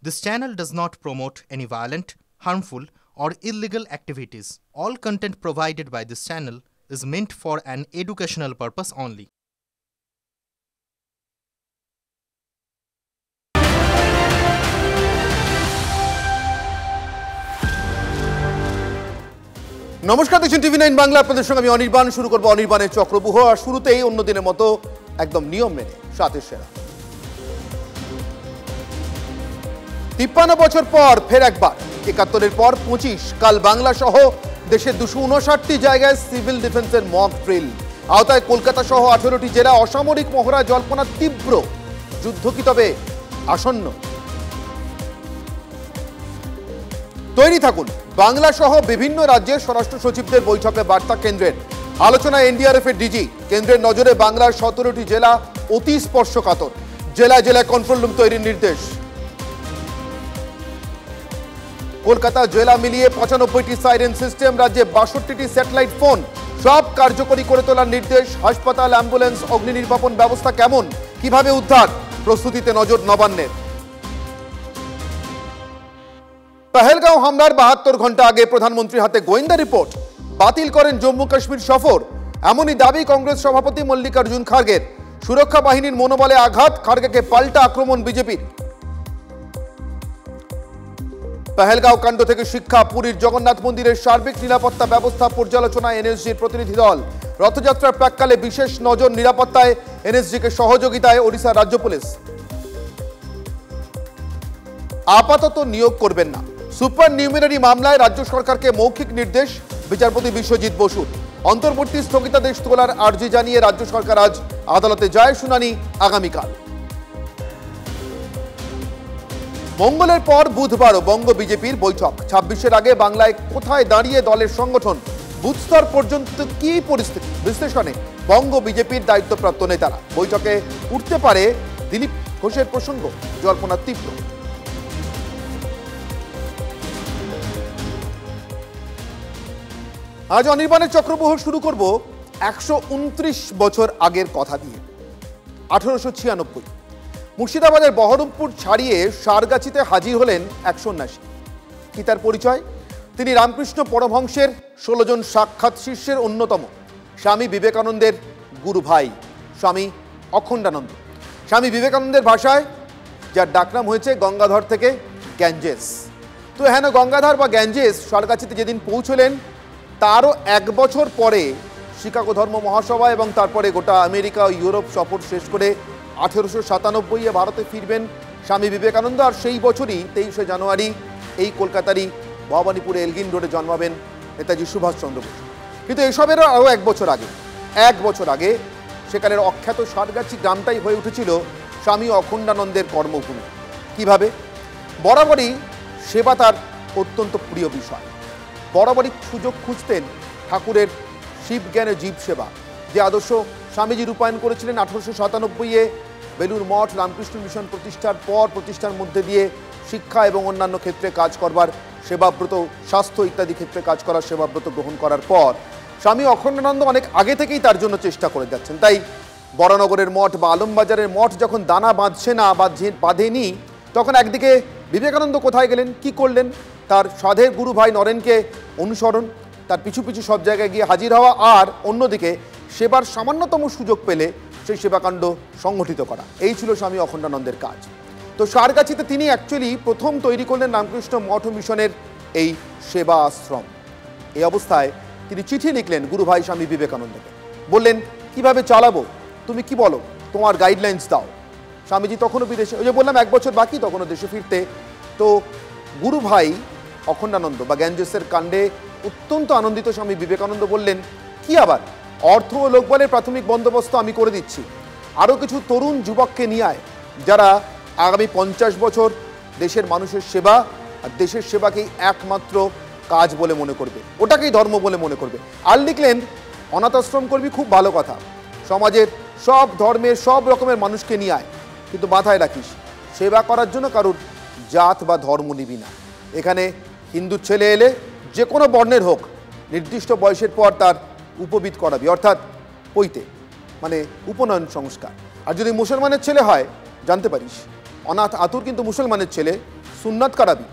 This channel does not promote any violent, harmful, or illegal activities. All content provided by this channel is meant for an educational purpose only. নমস্কার, দেখছেন টিভি9 বাংলা। আপনাদের সঙ্গে আমি অনির্বাণ। শুরু করবো অনির্বাণের চক্রব্যূহ। আর শুরুতেই অন্য দিনের মতো একদম নিয়ম মেনে সাতের সেরা। 53 বছর পর ফের একবার 71-এর পর 25 কাল বাংলা সহ দেশের 259টি জায়গায় সিভিল ডিফেন্সের মক ড্রিল আওতায় কলকাতা সহ 18টি জেলা অসামরিক মহড়া জল্পনা তীব্র। যুদ্ধ কি তবে আসন্ন? তৈরি থাকুন। বাংলা সহ বিভিন্ন রাজ্যের স্বরাষ্ট্র সচিবদের বৈঠকে বার্তা কেন্দ্রের। আলোচনায় এনডিআরএফ এর ডিজি। কেন্দ্রের নজরে বাংলার 17টি জেলা অতি স্পর্শকাতর। জেলায় জেলায় কন্ট্রোল রুম তৈরির নির্দেশ। কলকাতা জেলা মিলিয়ে 95টি সাইরেন সিস্টেম, রাজ্যে 62টি স্যাটেলাইট ফোন সব কার্যকরী করে তোলার নির্দেশ। হাসপাতাল, অ্যাম্বুলেন্স, অগ্নি নির্বাপন ব্যবস্থা কেমন, কিভাবে উদ্ধার, প্রস্তুতিতে নজর নবান্নের। পহেলগাঁও হামলার 72 ঘন্টা আগে প্রধানমন্ত্রীর হাতে গোয়েন্দা রিপোর্ট। বাতিল করেন জম্মু কাশ্মীর সফর, এমনই দাবি কংগ্রেস সভাপতি মল্লিকার্জুন খার্গের। সুরক্ষা বাহিনীর মনোবলে আঘাত, খার্গেকে পাল্টা আক্রমণ বিজেপির। পহেলগাঁও কাণ্ড থেকে শিক্ষা, পুরীর জগন্নাথ মন্দিরের সার্বিক নিরাপত্তা ব্যবস্থা পর্যালোচনায় এনএসজির প্রতিনিধি দল। রথযাত্রার প্রাক্কালে বিশেষ নজর নিরাপত্তায়, এনএসজিকে সহযোগিতায় ওড়িশা রাজ্য পুলিশ। আপাতত নিয়োগ করবেন না, সুপার নিউমেরারি মামলায় রাজ্য সরকারকে মৌখিক নির্দেশ বিচারপতি বিশ্বজিৎ বসুর। অন্তর্বর্তী স্থগিতাদেশ তোলার আর্জি জানিয়ে রাজ্য সরকার আজ আদালতে যায়, শুনানি আগামীকাল। মঙ্গলের পর বুধবারও বঙ্গ বিজেপির বৈঠক। 26-এর আগে বাংলায় কোথায় দাঁড়িয়ে দলের সংগঠন, বুথ স্তর পর্যন্ত কি পরিস্থিতি, বিশ্লেষণে বঙ্গ বিজেপির দায়িত্বপ্রাপ্ত নেতারা। বৈঠকে উঠতে পারে দিলীপ ঘোষের প্রসঙ্গ, জল্পনা তীব্র। আজ অনির্বাণের চক্রব্যূহ শুরু করব 129 বছর আগের কথা দিয়ে। 1896 মুর্শিদাবাদের বহরমপুর ছাড়িয়ে সারগাছিতে হাজির হলেন এক সন্ন্যাসী। কি তার পরিচয়? তিনি রামকৃষ্ণ পরমহংসের 16 জন সাক্ষাৎ শিষ্যের অন্যতম, স্বামী বিবেকানন্দের গুরু ভাই, স্বামী অখণ্ডানন্দ। স্বামী বিবেকানন্দের ভাষায় যার ডাকনাম হয়েছে গঙ্গাধর থেকে গ্যাঞ্জেস। তো হেন গঙ্গাধর বা গ্যাঞ্জেস সারগাছিতে যেদিন পৌঁছলেন তারও 1 বছর পরে শিকাগো ধর্ম মহাসভা এবং তারপরে গোটা আমেরিকা ও ইউরোপ সফর শেষ করে 1897-এ ভারতে ফিরবেন স্বামী বিবেকানন্দ। আর সেই বছরই 23শে জানুয়ারি এই কলকাতারই ভবানীপুরে এলগিন রোডে জন্মাবেন নেতাজি সুভাষচন্দ্র বোস। কিন্তু এসবেরও আরও 1 বছর আগে সেখানের অখ্যাত সারগাছি গ্রামটাই হয়ে উঠেছিল স্বামী অখণ্ডানন্দের কর্মভূমি। কিভাবে? বরাবরই সেবা তার অত্যন্ত প্রিয় বিষয়। বরাবরই সুযোগ খুঁজতেন ঠাকুরের শিবজ্ঞানে জীব সেবা, যে আদর্শ স্বামীজি রূপায়ণ করেছিলেন 1897-এ বেলুর মঠ রামকৃষ্ণ মিশন প্রতিষ্ঠার পর। প্রতিষ্ঠার মধ্যে দিয়ে শিক্ষা এবং অন্যান্য ক্ষেত্রে কাজ করবার সেবাব্রত, স্বাস্থ্য ইত্যাদি ক্ষেত্রে কাজ করার সেবাব্রত গ্রহণ করার পর স্বামী অখণ্ডানন্দ অনেক আগে থেকেই তার জন্য চেষ্টা করে যাচ্ছেন। তাই বরানগরের মঠ বা আলমবাজারের মঠ যখন দানা বাঁধছে না, বাঁধেনি, তখন একদিকে বিবেকানন্দ কোথায় গেলেন, কি করলেন? তার সাধের গুরু ভাই নরেনকে অনুসরণ, তার পিছু পিছু সব জায়গায় গিয়ে হাজির হওয়া, আর অন্যদিকে সেবার সামান্যতম সুযোগ পেলে সেই সেবাকাণ্ড সংগঠিত করা। এই ছিল স্বামী অখণ্ডানন্দের কাজ। তো সারগাছিতে তিনি অ্যাকচুয়ালি প্রথম তৈরি করলেন রামকৃষ্ণ মঠ মিশনের এই সেবা আশ্রম। এই অবস্থায় তিনি চিঠি লিখলেন গুরু ভাই স্বামী বিবেকানন্দকে, বললেন কিভাবে চালাবো, তুমি কি বলো, তোমার গাইডলাইন্স দাও। স্বামীজি তখনও বিদেশে, ওই যে বললাম 1 বছর বাকি তখনও দেশে ফিরতে। তো গুরু ভাই অখণ্ডানন্দ বা গ্যাঞ্জেসের কাণ্ডে অত্যন্ত আনন্দিত স্বামী বিবেকানন্দ বললেন, কি আবার, অর্থ ও লোকবলের প্রাথমিক বন্দোবস্ত আমি করে দিচ্ছি, আরও কিছু তরুণ যুবককে নিয়ে আয় যারা আগামী 50 বছর দেশের মানুষের সেবা আর দেশের সেবাকেই একমাত্র কাজ বলে মনে করবে, ওটাকেই ধর্ম বলে মনে করবে। আর লিখলেন, অনাথ আশ্রম করবি, খুব ভালো কথা, সমাজের সব ধর্মের সব রকমের মানুষকে নিয়ে আয়, কিন্তু মাথায় রাখিস সেবা করার জন্য কারুর জাত বা ধর্ম নিবি না। এখানে হিন্দু ছেলে এলে যে কোনো বর্ণের হোক, নির্দিষ্ট বয়সের পর তার উপবিদ করাবি, অর্থাৎ পৈতে, মানে উপনয়ন সংস্কার। আর যদি মুসলমানের ছেলে হয়, জানতে পারিস অনাথ আতুর কিন্তু মুসলমানের ছেলে, সুন্নাত করাবি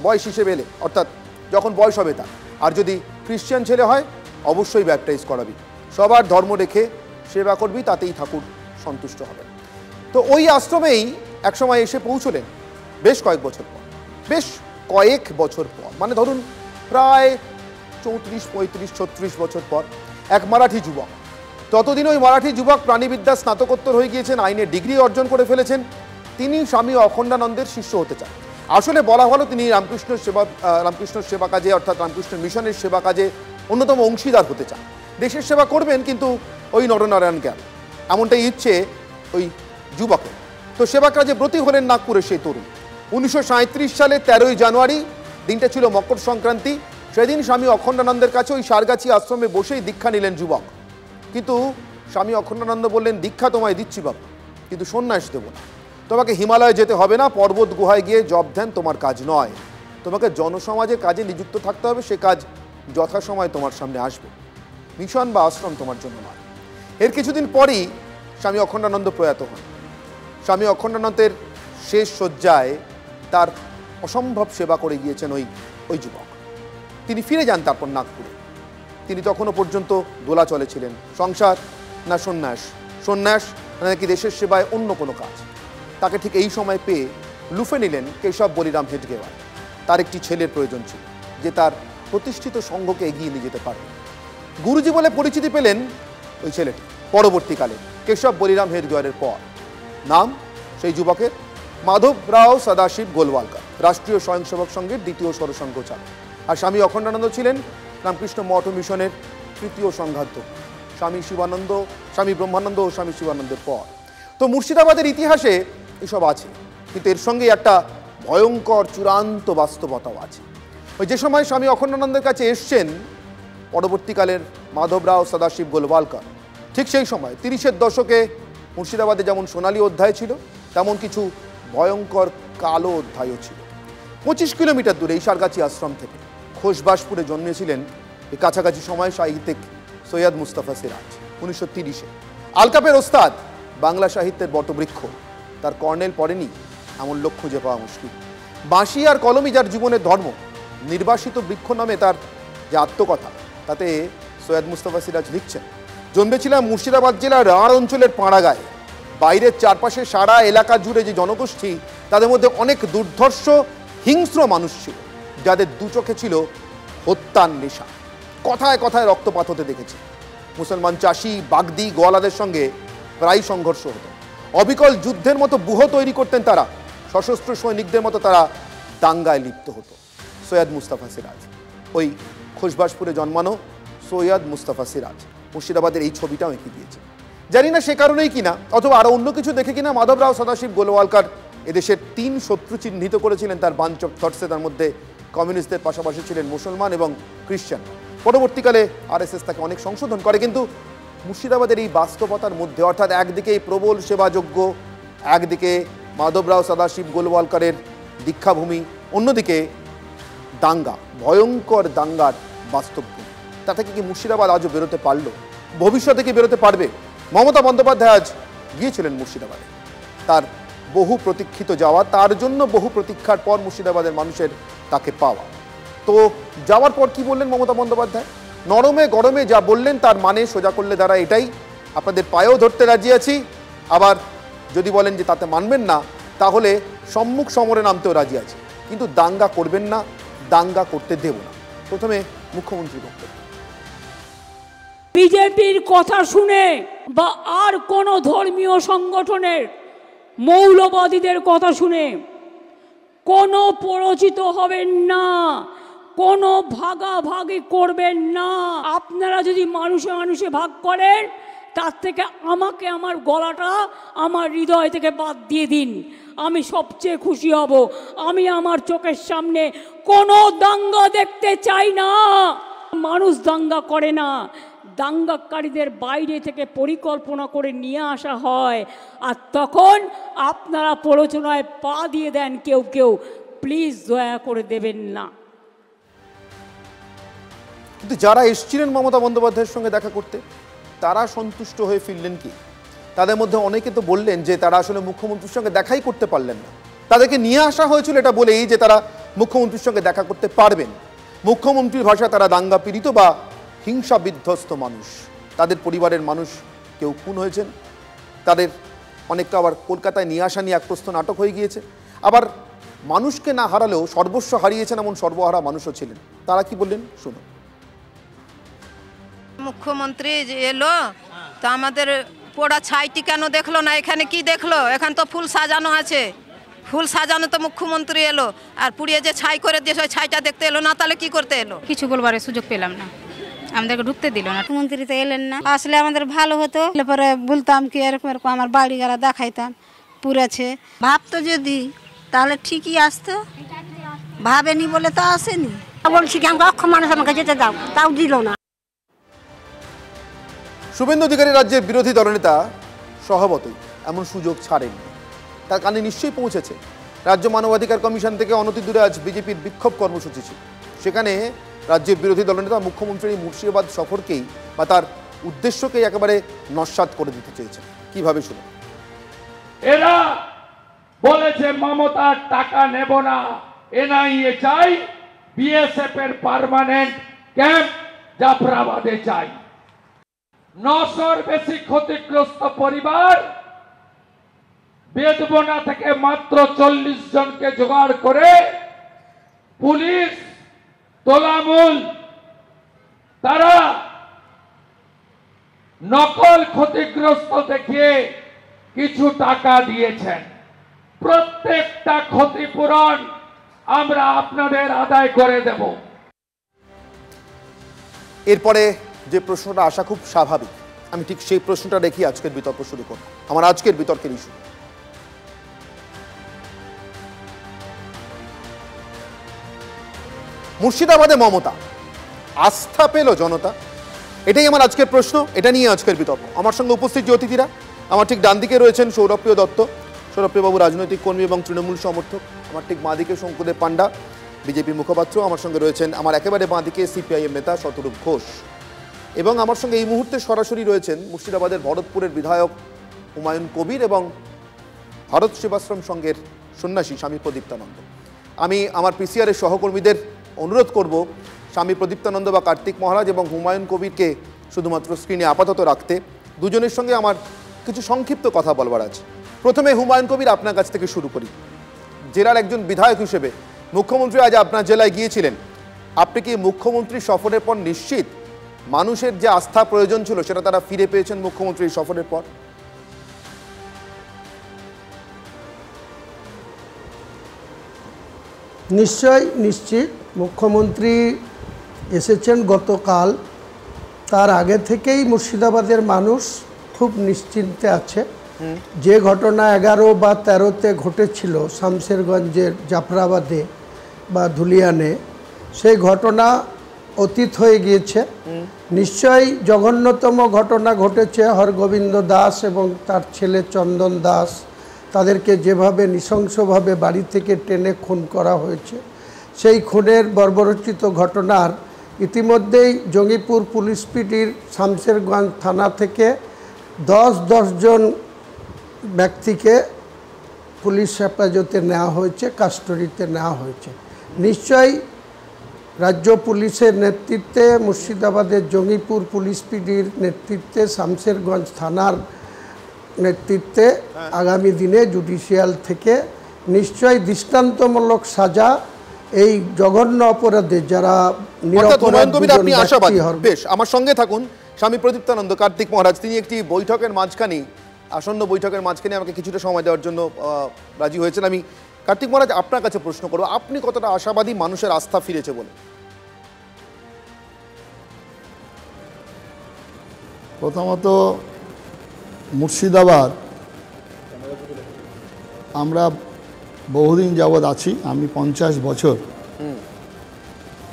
বয়স হিসেবে এলে, অর্থাৎ যখন বয়স হবে তার। আর যদি খ্রিস্টান ছেলে হয় অবশ্যই ব্যাপটাইজ করাবি, সবার ধর্ম রেখে সেবা করবি, তাতেই ঠাকুর সন্তুষ্ট হবে। তো ওই আশ্রমেই একসময় এসে পৌঁছলেন বেশ কয়েক বছর পর, মানে ধরুন প্রায় 34, 35, 36 বছর পর এক মারাঠি যুবক। ততদিন ওই মারাঠি যুবক প্রাণীবিদ্যা স্নাতকোত্তর হয়ে গিয়েছেন, আইনের ডিগ্রি অর্জন করে ফেলেছেন। তিনি স্বামী অখণ্ডানন্দের শিষ্য হতে চান। আসলে বলা হলো তিনি রামকৃষ্ণ সেবা কাজে, অর্থাৎ রামকৃষ্ণ মিশনের সেবা কাজে অন্যতম অংশীদার হতে চান। দেশের সেবা করবেন, কিন্তু ওই নরনারায়ণ জ্ঞান, এমনটাই ইচ্ছে ওই যুবকের। তো সেবা কাজে ব্রতী হলেন নাগপুরের সেই তরুণ। 1937 সালে 13ই জানুয়ারি, দিনটা ছিল মকর সংক্রান্তি। সেদিন স্বামী অখণ্ডানন্দের কাছে ওই সারগাছি আশ্রমে বসেই দীক্ষা নিলেন যুবক। কিন্তু স্বামী অখণ্ডানন্দ বললেন, দীক্ষা তোমায় দিচ্ছি বাবা, কিন্তু সন্ন্যাস দেব না। তোমাকে হিমালয়ে যেতে হবে না, পর্বত গুহায় গিয়ে জপ ধ্যান তোমার কাজ নয়। তোমাকে জনসমাজের কাজে নিযুক্ত থাকতে হবে, সে কাজ যথাসময়ে তোমার সামনে আসবে। মিশন বা আশ্রম তোমার জন্য নয়। এর কিছুদিন পরই স্বামী অখণ্ডানন্দ প্রয়াত হন। স্বামী অখণ্ডানন্দের শেষ শয্যায় তার অসম্ভব সেবা করে গিয়েছেন ওই যুবক। তিনি ফিরে যান তারপর নাগপুরে। তিনি তখনও পর্যন্ত দোলাচলে ছিলেন, সংসার না সন্ন্যাস নাকি দেশের সেবায় অন্য কোনো কাজ। তাকে ঠিক এই সময় পেয়ে লুফে নিলেন কেশব বলিরাম হেডগেওয়ার। তার একটি ছেলের প্রয়োজন ছিল যে তার প্রতিষ্ঠিত সংঘকে এগিয়ে নিয়ে যেতে পারবে। গুরুজি বলে পরিচিতি পেলেন ওই ছেলেটি পরবর্তীকালে কেশব বলিরাম হেডগেওয়ারের পর। নাম সেই যুবকের মাধবরাও সদাশিব গোলওয়ালকার, রাষ্ট্রীয় স্বয়ংসেবক সংঘের দ্বিতীয় সরসংঘ চালক। আর স্বামী অখণ্ডানন্দ ছিলেন রামকৃষ্ণ মঠ ও মিশনের তৃতীয় সংঘাধ্য, স্বামী ব্রহ্মানন্দ ও স্বামী শিবানন্দের পর। তো মুর্শিদাবাদের ইতিহাসে এসব আছে, কিন্তু এর সঙ্গে একটা ভয়ঙ্কর চূড়ান্ত বাস্তবতাও আছে। ওই যে সময় স্বামী অখণ্ডানন্দের কাছে এসছেন পরবর্তীকালের মাধবরাও সদাশিব গোলওয়ালকার, ঠিক সেই সময় 30-এর দশকে মুর্শিদাবাদে যেমন সোনালী অধ্যায় ছিল, তেমন কিছু ভয়ঙ্কর কালো অধ্যায়ও ছিল। 25 কিলোমিটার দূরে এই সারগাছি আশ্রম থেকে খোশবাসপুরে জন্মেছিলেন এই কাছাকাছি সময় সাহিত্যিক সৈয়দ মুস্তাফা সিরাজ। 1930-এ আলকাপের ওস্তাদ, বাংলা সাহিত্যের বটবৃক্ষ, তার কর্নেল পড়েনি এমন লোক খুঁজে পাওয়া মুশকিল। বাঁশি আর কলমই যার জীবনের ধর্ম, নির্বাসিত বৃক্ষ নামে তার যে আত্মকথা, তাতে সৈয়দ মুস্তাফা সিরাজ লিখছেন, জন্মেছিলাম মুর্শিদাবাদ জেলার রাঢ় অঞ্চলের পাড়াগায়ে। বাইরের চারপাশে সারা এলাকা জুড়ে যে জনগোষ্ঠী, তাদের মধ্যে অনেক দুর্ধর্ষ হিংস্র মানুষ ছিল, যাদের দু চোখে ছিল হত্যার নেশা। কথায় কথায় রক্তপাত হতে দেখেছি। মুসলমান চাষি, বাগদি, গোয়ালাদের সঙ্গে প্রায় সংঘর্ষ হতো। অবিকল যুদ্ধের মতো ব্যূহ তৈরি করতেন তারা, সশস্ত্র সৈনিকদের মতো তারা দাঙ্গায় লিপ্ত হতো। সৈয়দ মুস্তাফা সিরাজ, ওই খোশবাসপুরে জন্মানো সৈয়দ মুস্তাফা সিরাজ মুর্শিদাবাদের এই ছবিটাও এঁকে দিয়েছে। জানি না সে কারণেই কিনা, অথবা আরো অন্য কিছু দেখে কিনা, মাধবরাও সদাশিব গোলওয়ালকার এদেশের 3 শত্রু চিহ্নিত করেছিলেন তার বাঞ্চ অফ থটসে। তার মধ্যে কমিউনিস্টদের পাশাপাশি ছিলেন মুসলমান এবং খ্রিস্টান। পরবর্তীকালে আরএসএস তাকে অনেক সংশোধন করে, কিন্তু মুর্শিদাবাদের এই বাস্তবতার মধ্যে, অর্থাৎ একদিকে প্রবল সেবাযোগ্য, একদিকে মাধবরাও সদাশিব গোলওয়ালকারের দীক্ষাভূমি, অন্যদিকে দাঙ্গা, ভয়ঙ্কর দাঙ্গার বাস্তবভূমি, তা থেকে কি মুর্শিদাবাদ আজও বেরোতে পারল? ভবিষ্যতে কি বেরোতে পারবে? মমতা বন্দ্যোপাধ্যায় আজ গিয়েছিলেন মুর্শিদাবাদে, তার বহু প্রতীক্ষিত যাওয়া, তার জন্য বহু প্রতীক্ষার পর মুর্শিদাবাদের মানুষের তাকে পাওয়া। তো যাওয়ার পর কি বললেন মমতা বন্দ্যোপাধ্যায়? নরমে গরমে যা বললেন তার মানে সোজা করলে দ্বারা এটাই, আপনাদের পায়েও ধরতে রাজি আছি, আবার যদি বলেন যে তাতে মানবেন না, তাহলে সম্মুখ সমরে নামতেও রাজি আছি, কিন্তু দাঙ্গা করবেন না, দাঙ্গা করতে দেব না। প্রথমে মুখ্যমন্ত্রী বক্তব্য। বিজেপির কথা শুনে বা আর কোনো ধর্মীয় সংগঠনের মৌলবাদীদের কথা শুনে কোনো পরিচিত হবেন না, কোনো ভাগাভাগি করবেন না। আপনারা যদি মানুষে মানুষে ভাগ করেন, তার থেকে আমাকে আমার গলাটা আমার হৃদয় থেকে বাদ দিয়ে দিন, আমি সবচেয়ে খুশি হব। আমি আমার চোখের সামনে কোনো দাঙ্গা দেখতে চাই না। মানুষ দাঙ্গা করে না, দাঙ্গাকারীদের বাইরে থেকে পরিকল্পনা করে নিয়ে আসা হয়, আর তখন আপনারা প্ররোচনায় পা দিয়ে দেন কেউ কেউ। প্লিজ দয়া করে দেবেন না। কিন্তু যারা এসেছিলেন মমতা বন্দ্যোপাধ্যায়ের সঙ্গে দেখা করতে, তারা সন্তুষ্ট হয়ে ফিরলেন কি? তাদের মধ্যে অনেকে তো বললেন যে তারা আসলে মুখ্যমন্ত্রীর সঙ্গে দেখাই করতে পারলেন না, তাদেরকে নিয়ে আসা হয়েছিল এটা বলেই যে তারা মুখ্যমন্ত্রীর সঙ্গে দেখা করতে পারবেন। মুখ্যমন্ত্রীর ভাষায় তারা দাঙ্গা পীড়িত বা হিংসা বিধ্বস্ত মানুষ। তাদের পরিবারের মানুষ কেউ খুন হয়েছেন, তাদের অনেকটা আবার কলকাতায় নিয়ে আসা নিয়ে এক প্রশ্ন নাটক হয়ে গিয়েছে। আবার মানুষকে না হারালেও সর্বস্ব হারিয়েছেন এমন সর্বহারা মানুষও ছিলেন। তারা কি বললেন শুনুন। মুখ্যমন্ত্রী যে এলো তো আমাদের পোড়া ছাইটি কেন দেখলো না? এখানে কি দেখলো? এখানে তো ফুল সাজানো আছে, ফুল সাজানো তো মুখ্যমন্ত্রী এলো, আর পুড়িয়ে যে ছাই করে দিয়েছে ওই ছাইটা দেখতে এলো না, তাহলে কি করতে এলো? কিছু বলবার সুযোগ পেলাম না, আমাদেরকে ঢুকতে দিল না। মুখ্যমন্ত্রী তো এলেন না, আসলে আমাদের ভালো হতো। পরে বলতাম কি এরকম এরকম আমার বাড়ি গেলা দেখাইতাম পুরেছে। ভাবতো যদি তাহলে ঠিকই আসতো, ভাবেনি বলে তো আসেনি। বলছি কি আমাকে অক্ষম মানুষ আমাকে যেতে দাও, তাও দিল না। শুভেন্দু অধিকারী রাজ্যের বিরোধী দলনেতা স্বভাবতই এমন সুযোগ ছাড়েননি, তার কানে নিশ্চয়ই পৌঁছেছে। রাজ্য মানবাধিকার কমিশন থেকে অনতি দূরে আজ বিজেপির বিক্ষোভ কর্মসূচি ছিল। সেখানে রাজ্যের বিরোধী দলনেতা মুখ্যমন্ত্রীর মুর্শিদাবাদ সফরকেই বা তার উদ্দেশ্যকেই একেবারে নস্যাৎ করে দিতে চেয়েছেন। কিভাবে শুনুন। এরা বলেছে মমতার টাকা নেব না, এনআইএ চাই, বিএসএফ এর পার্মানেন্ট ক্যাম্প জাফরাবাদে চাই। 900-র বেশি ক্ষতিগ্রস্ত পরিবার, বেদবনা থেকে মাত্র 40 জনকে জোগাড় করে পুলিশ তোলামূল তারা নকল ক্ষতিগ্রস্ত দেখিয়ে কিছু টাকা দিয়েছেন। প্রত্যেকটা ক্ষতিপূরণ আমরা আপনাদের আদায় করে দেব। এরপরে যে প্রশ্নটা আসা খুব স্বাভাবিক, আমি ঠিক সেই প্রশ্নটা রেখে আজকের বিতর্ক শুরু করব। আমার আজকের বিতর্কের ইস্যু মুর্শিদাবাদে মমতা, আস্থা পেল জনতা, এটাই আমার আজকের প্রশ্ন, এটা নিয়ে আজকের বিতর্ক। আমার সঙ্গে উপস্থিত যে অতিথিরা, আমার ঠিক ডান দিকে রয়েছেন সৌরভপ্রিয় দত্ত, সৌরভপ্রিয়বাবু রাজনৈতিক কর্মী এবং তৃণমূল সমর্থক। আমার ঠিক বাঁ দিকে শঙ্কুদেব পান্ডা, বিজেপি মুখপাত্র। আমার সঙ্গে রয়েছেন আমার একেবারে বাঁ দিকে সিপিআইএম নেতা শতরূপ ঘোষ। এবং আমার সঙ্গে এই মুহূর্তে সরাসরি রয়েছেন মুর্শিদাবাদের ভরতপুরের বিধায়ক হুমায়ুন কবির এবং ভারত সেবাশ্রম সংঘের সন্ন্যাসী স্বামী প্রদীপ্তানন্দ। আমি আমার পিসিআরের সহকর্মীদের অনুরোধ করব স্বামী প্রদীপ্তানন্দ বা কার্তিক মহারাজ এবং হুমায়ুন কবিরকে শুধুমাত্র স্ক্রিনে আপাতত রাখতে। দুজনের সঙ্গে আমার কিছু সংক্ষিপ্ত কথা বলবার আছে। প্রথমে হুমায়ুন কবির, আপনার কাছ থেকে শুরু করি। জেলার একজন বিধায়ক হিসেবে মুখ্যমন্ত্রী আজ আপনার জেলায় গিয়েছিলেন, আপনি কি মুখ্যমন্ত্রীর সফরের পর নিশ্চিত মানুষের যে আস্থা প্রয়োজন ছিল সেটা তারা ফিরে পেয়েছেন মুখ্যমন্ত্রীর সফরের পর? নিশ্চয় নিশ্চিত। মুখ্যমন্ত্রী এসেছেন গতকাল, তার আগে থেকেই মুর্শিদাবাদের মানুষ খুব নিশ্চিন্তে আছে। যে ঘটনা 11 বা 13-তে ঘটেছিল শামশেরগঞ্জের জাফরাবাদে বা ধুলিয়ানে, সেই ঘটনা অতীত হয়ে গিয়েছে। নিশ্চয়ই জঘন্যতম ঘটনা ঘটেছে হরগোবিন্দ দাস এবং তার ছেলে চন্দন দাস, তাদেরকে যেভাবে নৃশংসভাবে বাড়ি থেকে টেনে খুন করা হয়েছে, সেই খুনের বর্বরোচিত ঘটনার ইতিমধ্যেই জঙ্গিপুর পুলিশ পিটির শামশেরগঞ্জ থানা থেকে 10 জন ব্যক্তিকে পুলিশ হেফাজতে নেওয়া হয়েছে, কাস্টডিতে নেওয়া হয়েছে। নিশ্চয়ই রাজ্য পুলিশের নেতৃত্বে, মুর্শিদাবাদের জঙ্গিপুর পুলিশ পিডির নেতৃত্বে, শামশেরগঞ্জ থানার নেতৃত্বে আগামী দিনে জুডিশিয়াল থেকে নিশ্চয়ই দৃষ্টান্তমূলক সাজা এই জঘন্য অপরাধে যারা আপনি আশাবাদী। বেশ, আমার সঙ্গে থাকুন স্বামী প্রদীপ্তানন্দ, কার্তিক মহারাজ। তিনি একটি বৈঠকের মাঝখানে, আসন্ন বৈঠকের মাঝখানে আমাকে কিছুটা সময় দেওয়ার জন্য রাজি হয়েছেন। আমি কার্তিক মহারাজ আপনার কাছে প্রশ্ন করব, আপনি কতটা আশাবাদী মানুষের আস্থা ফিরেছে বলে? প্রথমত মুর্শিদাবাদ আমরা বহুদিন যাবৎ আছি, আমি 50 বছর।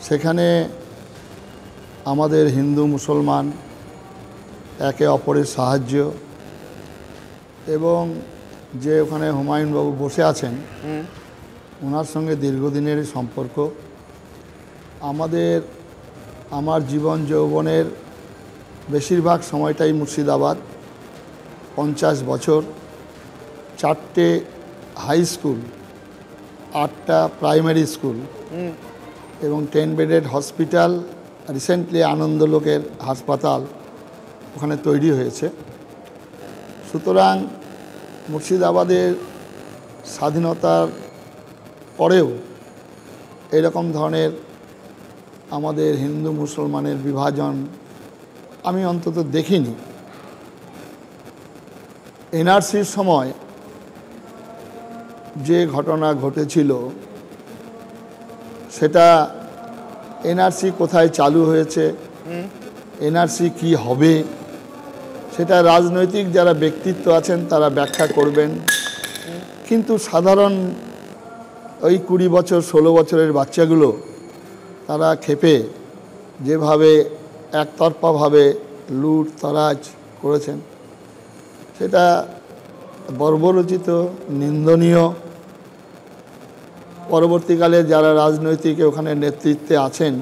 সেখানে আমাদের হিন্দু মুসলমান একে অপরের সাহায্য, এবং যে ওখানে হুমায়ুনবাবু বসে আছেন ওনার সঙ্গে দীর্ঘদিনের সম্পর্ক। আমার জীবন যৌবনের বেশিরভাগ সময়টাই মুর্শিদাবাদ। 50 বছর, 4টে হাই স্কুল 8টা প্রাইমারি স্কুল এবং 10 বেডেড হসপিটাল, রিসেন্টলি আনন্দলোকের হাসপাতাল ওখানে তৈরি হয়েছে। সুতরাং মুর্শিদাবাদের স্বাধীনতার পরেও এরকম ধরনের আমাদের হিন্দু মুসলমানের বিভাজন আমি অন্তত দেখিনি। এনআরসির সময় যে ঘটনা ঘটেছিল সেটা এনআরসি কোথায় চালু হয়েছে, এনআরসি কি হবে, সেটা রাজনৈতিক যারা ব্যক্তিত্ব আছেন তারা ব্যাখ্যা করবেন, কিন্তু সাধারণ ওই 20 বছর 16 বছরের বাচ্চাগুলো তারা ক্ষেপে যেভাবে একতরফাভাবে লুট তরাজ করেছেন সেটা বর্বরচিত, নিন্দনীয়। পরবর্তীকালে যারা রাজনৈতিক ওখানে নেতৃত্বে আছেন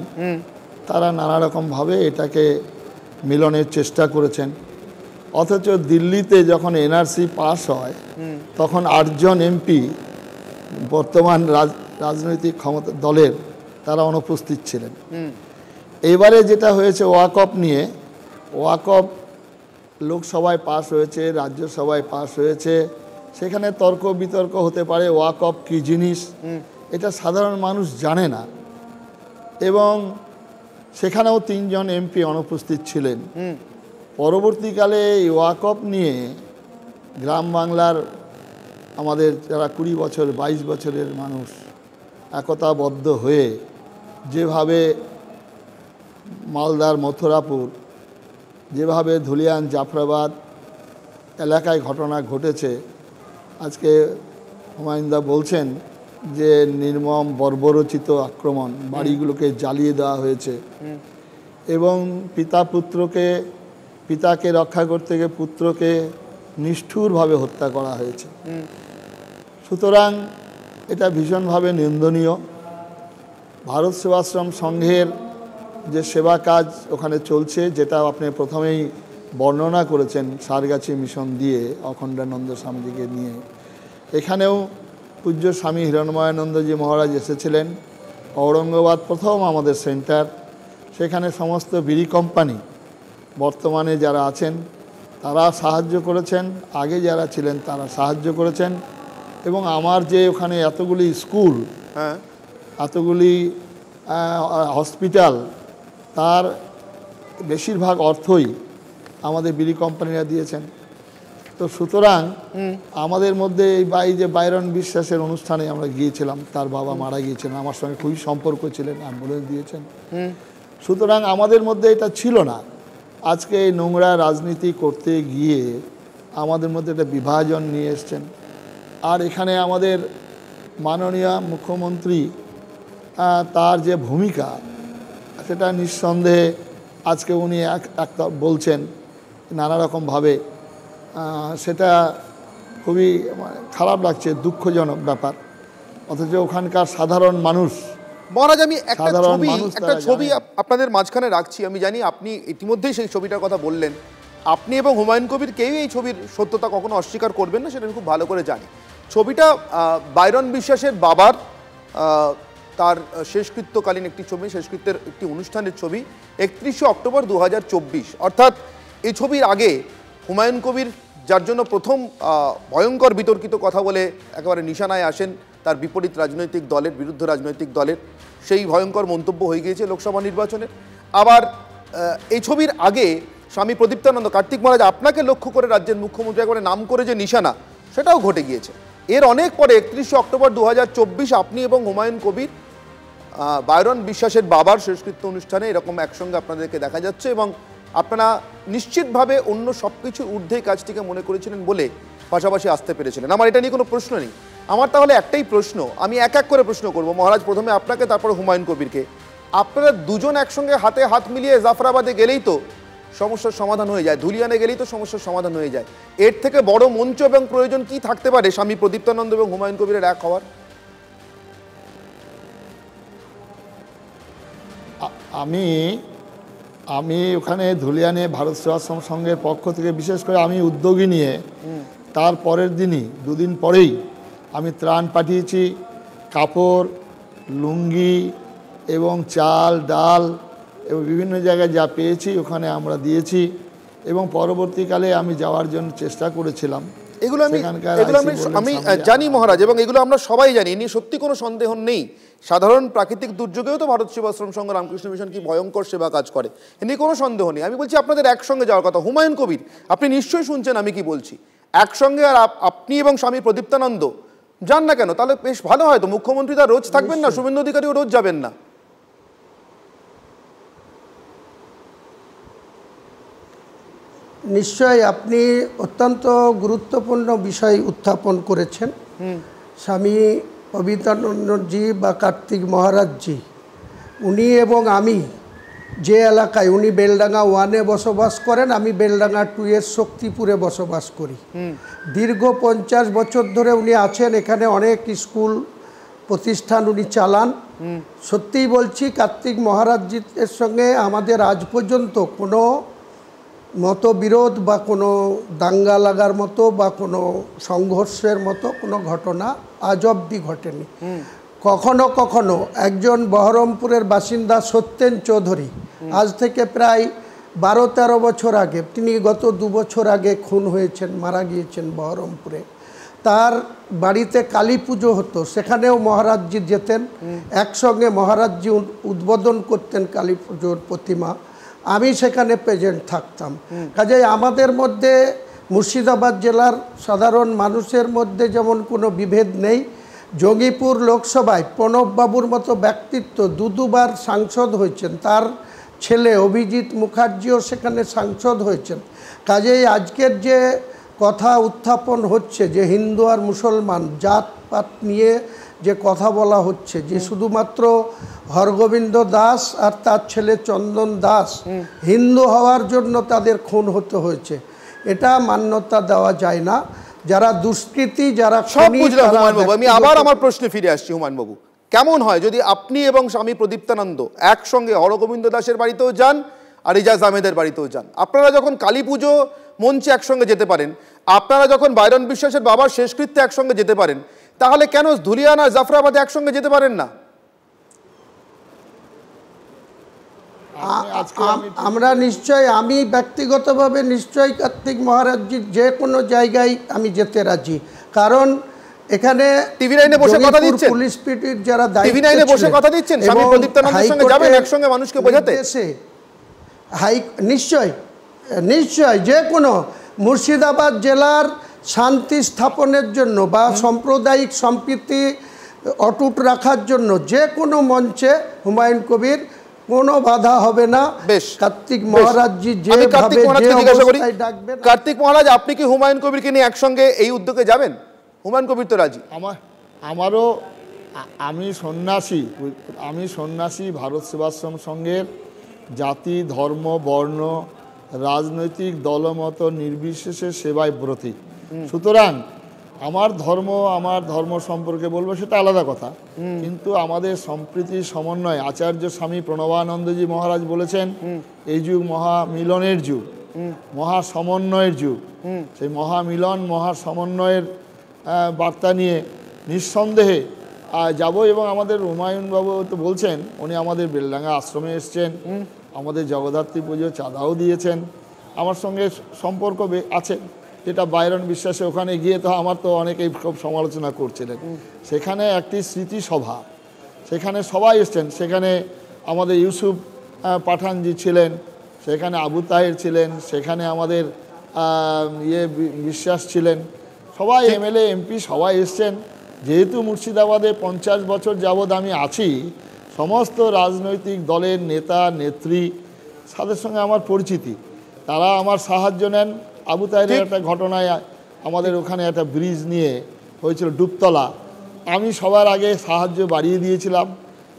তারা নানা রকমভাবে এটাকে মিলনের চেষ্টা করেছেন। অথচ দিল্লিতে যখন এনআরসি পাস হয় তখন 8 জন এমপি বর্তমান রাজনৈতিক ক্ষমতা দলের তারা অনুপস্থিত ছিলেন। এবারে যেটা হয়েছে ওয়াকফ নিয়ে, ওয়াকফ লোকসভায় পাস হয়েছে, রাজ্যসভায় পাস হয়েছে, সেখানে তর্ক বিতর্ক হতে পারে ওয়াকফ কী জিনিস, এটা সাধারণ মানুষ জানে না। এবং সেখানেও 3 জন এমপি অনুপস্থিত ছিলেন। পরবর্তীকালে এই ওয়াকফ নিয়ে গ্রাম বাংলার আমাদের যারা 20 বছর 22 বছরের মানুষ একতাবদ্ধ হয়ে যেভাবে মালদার মথুরাপুর, যেভাবে ধুলিয়ান জাফরাবাদ এলাকায় ঘটনা ঘটেছে, আজকে হুমায়ুনদা বলছেন যে নির্মম বর্বরচিত আক্রমণ, বাড়িগুলোকে জ্বালিয়ে দেওয়া হয়েছে এবং পিতাকে রক্ষা করতে গিয়ে পুত্রকে নিষ্ঠুরভাবে হত্যা করা হয়েছে। সুতরাং এটা ভীষণভাবে নিন্দনীয়। ভারত সেবাশ্রম সংঘের যে সেবা কাজ ওখানে চলছে, যেটা আপনি প্রথমেই বর্ণনা করেছেন সারগাছি মিশন দিয়ে অখণ্ডানন্দ স্বামীজিকে নিয়ে, এখানেও পূজ্য স্বামী হিরণময়ানন্দজি মহারাজ এসেছিলেন। ঔরঙ্গাবাদ প্রথম আমাদের সেন্টার, সেখানে সমস্ত বিড়ি কোম্পানি বর্তমানে যারা আছেন তারা সাহায্য করেছেন, আগে যারা ছিলেন তারা সাহায্য করেছেন। এবং আমার যে ওখানে এতগুলি স্কুল, এতগুলি হসপিটাল, তার বেশিরভাগ অর্থই আমাদের বিড়ি কোম্পানিরা দিয়েছেন। তো সুতরাং আমাদের মধ্যে এই যে বাইরন বিশ্বাসের অনুষ্ঠানে আমরা গিয়েছিলাম, তার বাবা মারা গিয়েছিলেন, আমার সঙ্গে খুবই সম্পর্ক ছিলেন, অ্যাম্বুলেন্স দিয়েছেন। সুতরাং আমাদের মধ্যে এটা ছিল না। আজকে এই নোংরা রাজনীতি করতে গিয়ে আমাদের মধ্যে একটা বিভাজন নিয়ে এসছেন। আর এখানে আমাদের মাননীয় মুখ্যমন্ত্রী তার যে ভূমিকা, সেটা নিঃসন্দেহে আজকে উনি একটা বলছেন নানা রকমভাবে, সেটা খুবই খারাপ লাগছে, দুঃখজনক ব্যাপার। অথচ ওখানকার সাধারণ মানুষ, মহারাজ আমি একটা ছবি আপনাদের মাঝখানে রাখছি। আমি জানি আপনি ইতিমধ্যেই সেই ছবিটার কথা বললেন। আপনি এবং হুমায়ুন কবির কেউই এই ছবির সত্যতা কখনো অস্বীকার করবেন না, সেটা আমি খুব ভালো করে জানি। ছবিটা বাইরন বিশ্বাসের বাবার তার শেষকৃত্যকালীন একটি ছবি, শেষকৃত্যের একটি অনুষ্ঠানের ছবি, 31শে অক্টোবর 2024। অর্থাৎ এই ছবির আগে হুমায়ুন কবির, যার জন্য প্রথম ভয়ঙ্কর বিতর্কিত কথা বলে একেবারে নিশানায় আসেন তার বিপরীত রাজনৈতিক দলের, বিরুদ্ধ রাজনৈতিক দলের, সেই ভয়ঙ্কর মন্তব্য হয়ে গিয়েছে লোকসভা নির্বাচনে। আবার এই ছবির আগে স্বামী প্রদীপ্তানন্দ, কার্তিক মহারাজ আপনাকে লক্ষ্য করে রাজ্যের মুখ্যমন্ত্রী একবারে নাম করে যে নিশানা, সেটাও ঘটে গিয়েছে। এর অনেক পরে 31শে অক্টোবর 2024 আপনি এবং হুমায়ুন কবির বাইরন বিশ্বাসের বাবার শেষকৃত্য অনুষ্ঠানে এরকম একসঙ্গে আপনাদেরকে দেখা যাচ্ছে এবং আপনারা নিশ্চিতভাবে অন্য সব কিছুর ঊর্ধ্বে কাজটিকে মনে করেছিলেন বলে পাশাপাশি আসতে পেরেছিলেন। আমার এটা নিয়ে কোনো প্রশ্ন নেই। আমার তাহলে একটাই প্রশ্ন, আমি এক এক করে প্রশ্ন করব। মহারাজ, প্রথমে আপনাকে, তারপরে হুমায়ুন কবিরকে। আপনারা দুজন একসঙ্গে হাতে হাত মিলিয়ে জাফরাবাদে গেলেই তো সমস্যার সমাধান হয়ে যায়, ধুলিয়ানে গেলেই তো সমস্যার সমাধান হয়ে যায়। এর থেকে বড় মঞ্চ এবং প্রয়োজন কি থাকতে পারে স্বামী প্রদীপ্তানন্দ এবং হুমায়ুন কবিরের এক হওয়ার? আমি ওখানে ধুলিয়ানে ভারত সেবাশ্রম সংঘের পক্ষ থেকে বিশেষ করে আমি উদ্যোগী নিয়ে তার পরের দিনই, 2 দিন পরেই আমি ত্রাণ পাঠিয়েছি। কাপড়, লুঙ্গি এবং চাল, ডাল এবং বিভিন্ন জায়গায় যা পেয়েছি ওখানে আমরা দিয়েছি। এবং পরবর্তীকালে আমি যাওয়ার জন্য চেষ্টা করেছিলাম। এগুলো আমি জানি মহারাজ, এবং এগুলো আমরা সবাই জানি, এ নিয়ে সত্যি কোনো সন্দেহ নেই। সাধারণ প্রাকৃতিক দুর্যোগেও তো ভারত সেবাশ্রম সংঘ রামকৃষ্ণ মিশন কি ভয়ঙ্কর সেবা কাজ করে, এ নিয়ে কোনো সন্দেহ নেই। আমি বলছি আপনাদের একসঙ্গে যাওয়ার কথা। হুমায়ুন কবির, আপনি নিশ্চয়ই শুনছেন আমি কি বলছি। একসঙ্গে আর আপনি এবং স্বামী প্রদীপ্তানন্দ যান না কেন? তাহলে বেশ ভালো হয় তো। মুখ্যমন্ত্রী তার রোজ থাকবেন না, শুভেন্দু অধিকারীও রোজ যাবেন না। নিশ্চয় আপনি অত্যন্ত গুরুত্বপূর্ণ বিষয় উত্থাপন করেছেন। স্বামী প্রদীপ্তানন্দজি বা কার্তিক মহারাজজি, উনি এবং আমি যে এলাকায়, উনি বেলডাঙ্গা 1-এ বসবাস করেন, আমি বেলডাঙ্গা 2-এর শক্তিপুরে বসবাস করি। দীর্ঘ 50 বছর ধরে উনি আছেন এখানে, অনেক স্কুল প্রতিষ্ঠান উনি চালান। সত্যিই বলছি, কার্তিক মহারাজজির সঙ্গে আমাদের আজ পর্যন্ত কোনো মতবিরোধ বা কোনো দাঙ্গা লাগার মতো বা কোনো সংঘর্ষের মতো কোনো ঘটনা আজ অবধি ঘটেনি। কখনো কখনো একজন বহরমপুরের বাসিন্দা সত্যেন চৌধুরী, আজ থেকে প্রায় 12-13 বছর আগে, তিনি গত 2 বছর আগে খুন হয়েছেন, মারা গিয়েছেন বহরমপুরে। তার বাড়িতে কালী পুজো হতো, সেখানেও মহারাজজি যেতেন, একসঙ্গে মহারাজজি উদ্বোধন করতেন কালী পুজোর প্রতিমা, আমি সেখানে প্রেজেন্ট থাকতাম। কাজেই আমাদের মধ্যে, মুর্শিদাবাদ জেলার সাধারণ মানুষের মধ্যে যেমন কোনো বিভেদ নেই। জঙ্গিপুর লোকসভায় প্রণববাবুর মতো ব্যক্তিত্ব 2বার সাংসদ হয়েছেন, তার ছেলে অভিজিৎ মুখার্জিও সেখানে সাংসদ হয়েছেন। কাজেই আজকের যে কথা উত্থাপন হচ্ছে, যে হিন্দু আর মুসলমান জাতপাত নিয়ে যে কথা বলা হচ্ছে, যে শুধুমাত্র হরগোবিন্দ দাস আর তার ছেলে চন্দন দাস হিন্দু হওয়ার জন্য তাদের খুন হতে হয়েছে, এটা মান্যতা দেওয়া যায় না। যারা দুষ্কৃতী, যারা সব বুঝলাম হুমায়ুনবাবু। আমি আবার আমার প্রশ্নে ফিরে আসছি হুমায়ুনবাবু। কেমন হয় যদি আপনি এবং স্বামী প্রদীপ্তানন্দ একসঙ্গে হরগোবিন্দ দাসের বাড়িতেও যান আর ইজাজ আহমেদের বাড়িতেও যান? আপনারা যখন কালী পুজো মঞ্চে একসঙ্গে যেতে পারেন, আপনারা যখন বাইরন বিশ্বাসের বাবার শেষকৃত্যে একসঙ্গে যেতে পারেন, তাহলে কেন ধুলিয়ান আর জাফরাবাদে একসঙ্গে যেতে পারেন না? আমরা নিশ্চয়, আমি ব্যক্তিগতভাবে নিশ্চয়ই কার্তিক মহারাজজির যে কোনো জায়গায় আমি যেতে রাজি। কারণ এখানে টিভি লাইনে বসে কথা দিচ্ছেন, পুলিশ পিটির যারা টিভি লাইনে বসে কথা দিচ্ছেন, স্বামী প্রদীপ্তানন্দের সঙ্গে যাবেন একসঙ্গে মানুষকে বোঝাতে। নিশ্চয় নিশ্চয়, যে কোনো মুর্শিদাবাদ জেলার শান্তি স্থাপনের জন্য বা সাম্প্রদায়িক সম্প্রীতি অটুট রাখার জন্য যে কোনো মঞ্চে হুমায়ুন কবির কোনো বাধা হবে না। বেশ, কার্তিক মহারাজজি কার্তিক মহারাজ, আপনি কি হুমায়ুন কবিরকে নিয়ে একসঙ্গে এই উদ্যোগে যাবেন? হুমায়ুন কবির তো রাজি। আমারও, আমি সন্ন্যাসী ভারত সেবাশ্রম সংঘের জাতি, ধর্ম, বর্ণ, রাজনৈতিক দলমত নির্বিশেষে সেবায় ব্রতী। সুতরাং আমার ধর্ম সম্পর্কে বলবো সেটা আলাদা কথা, কিন্তু আমাদের সম্প্রীতি সমন্বয়, আচার্য স্বামী প্রণবানন্দজি মহারাজ বলেছেন এই যুগ মহামিলনের যুগ, মহাসমন্বয়ের যুগ। সেই মহামিলন, মহাসমন্বয়ের বার্তা নিয়ে নিঃসন্দেহে যাব। এবং আমাদের হুমায়ুনবাবু তো বলছেন, উনি আমাদের বেলডাঙ্গা আশ্রমে এসছেন, আমাদের জগদ্ধাত্রী পুজো চাঁদাও দিয়েছেন, আমার সঙ্গে সম্পর্ক আছে। যেটা বাইরন বিশ্বাসে ওখানে গিয়ে তো আমার তো অনেকেই খুব সমালোচনা করছিলেন। সেখানে একটি স্মৃতিসভা, সেখানে সবাই এসছেন, সেখানে আমাদের ইউসুফ পাঠানজি ছিলেন, সেখানে আবু তাহের ছিলেন, সেখানে আমাদের বিশ্বাস ছিলেন, সবাই এমএলএ এমপি সবাই এসছেন। যেহেতু মুর্শিদাবাদে 50 বছর যাবৎ আমি আছি, সমস্ত রাজনৈতিক দলের নেতা নেত্রী তাদের সঙ্গে আমার পরিচিতি, তারা আমার সাহায্য নেন। আবু তাহেরের একটা ঘটনায় আমাদের ওখানে একটা ব্রিজ নিয়ে হয়েছিল ডুবতলা, আমি সবার আগে সাহায্য বাড়িয়ে দিয়েছিলাম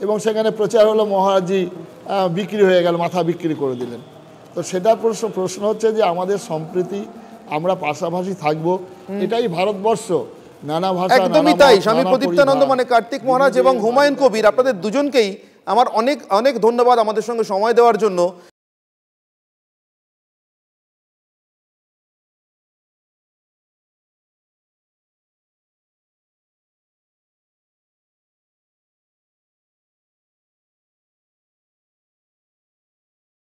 এবং সেখানে প্রচার হলো মহারাজজি বিক্রি হয়ে গেল, মাথা বিক্রি করে দিলেন। তো সেটা প্রশ্ন হচ্ছে যে আমাদের সম্প্রীতি, আমরা পাশাপাশি থাকবো, এটাই ভারতবর্ষ। নানা ভাষা, একদমই তাই। স্বামী প্রদীপ্তানন্দ মানে কার্তিক মহারাজ এবং হুমায়ুন কবির, আপনাদের দুজনকেই আমার অনেক অনেক ধন্যবাদ আমাদের সঙ্গে সময় দেওয়ার জন্য।